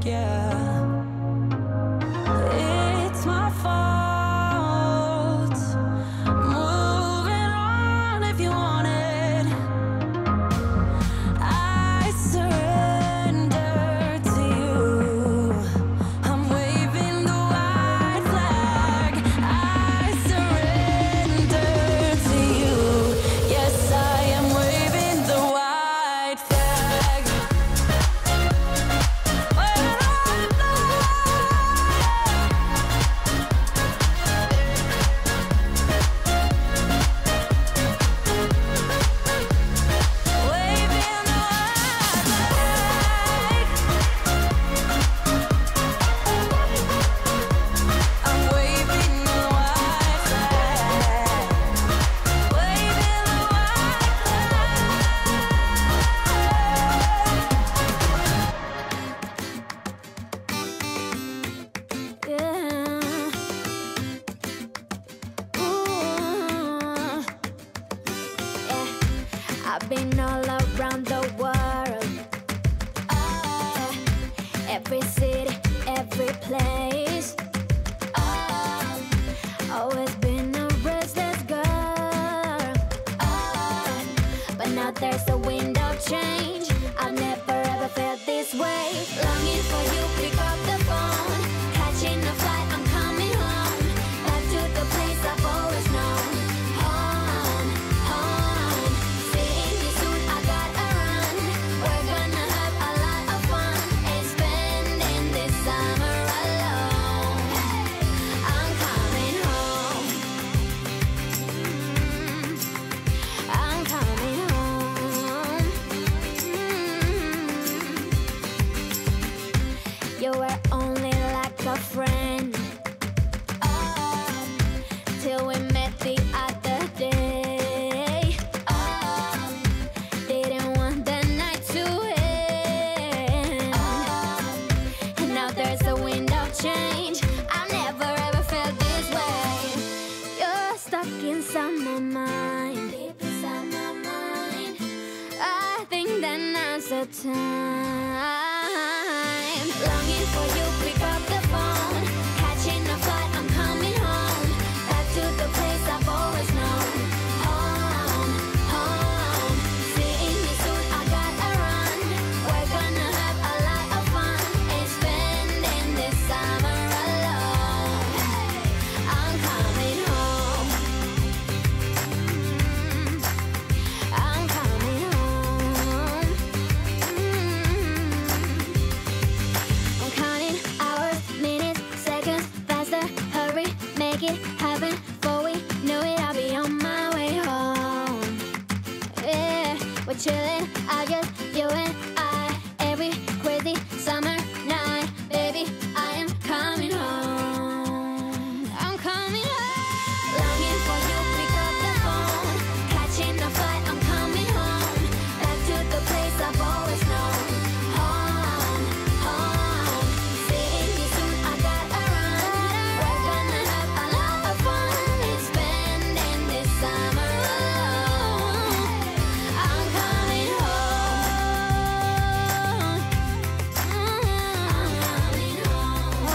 yeah. It's my fault. Moving on if you want it. I surrender to you. I'm waving the white flag. I surrender to you. Yes, I am waving the white flag. Waving the white I'm waving the white flag. Waving the white flag. Yeah. Ooh. Yeah. I've been all around the world. Every city, every place. Always been a restless girl. But now there's a wind of change. I've never ever felt this way. Longing for you, pick up the phone. Catching a flight, I'm coming home. Back to the place I've always known. Home, home. Seeing you soon, I gotta run. We're gonna have a lot of fun and spending this summer alone. I'm coming home. I'm coming home. You were only like a friend till we met the other day. Didn't want the night to end. And now there's a wind of change. I've never ever felt this way. You're stuck inside my mind. Deep inside my mind. I think that now's the time. Longing for you, pick up the phone. Catching a flight, I'm coming home. Back to the place I've always known. Home, home. Seeing you soon, I gotta run. We're gonna have a lot of fun and spending this summer alone. I'm coming home. I'm coming home. I'm counting hours, minutes, seconds, faster. Hurry, make it happen. Before we know it, I'll be on my way home. Yeah, we're chilling, I just, you and I. Every crazy summer night, baby, I am coming home. I'm coming home. Longing for you, pick up the phone. Catching a flight, I'm coming home. Back to the place I've always known. Home, home. Seeing you soon, I gotta run. We're gonna have a lot of fun and spending this summer alone. I'm coming home. I'm coming home.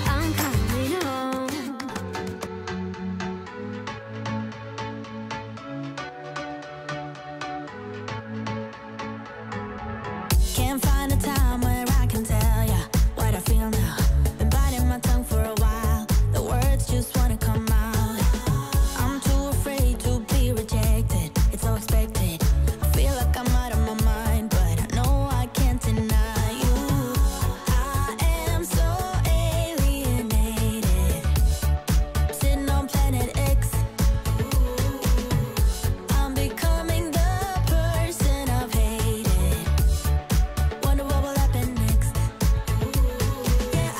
I'm coming home. Can't find a time where I can tell ya what I feel now. Been biting my tongue for a while. The words just wanna come out. I'm too afraid to be rejected. It's so expected. I feel like I'm out of my mind, but I know I can't deny you. I am so alienated. Sitting on planet X. I'm becoming the person I've hated. Wonder what will happen next. Yeah, I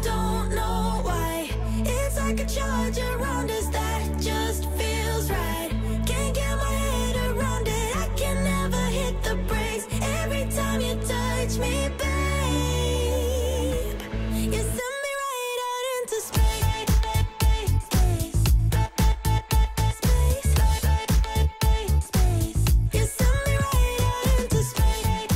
don't know why. It's like a charge around us that just feels right. Can't get my head around it. I can never hit the brakes. Every time you touch me, babe, you send me right out into space. Space. You send me right out into space.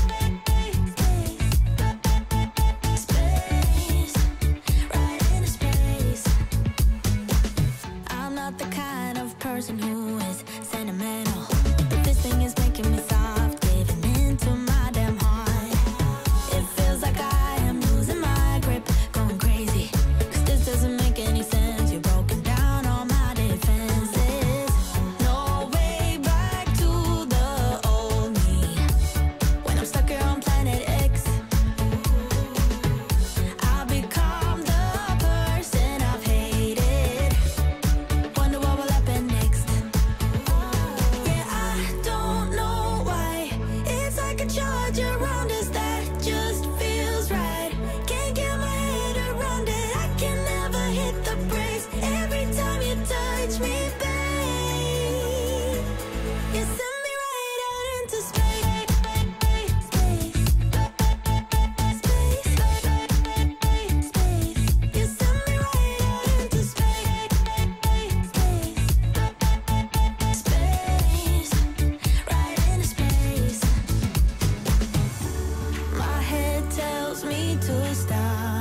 tells me to stop.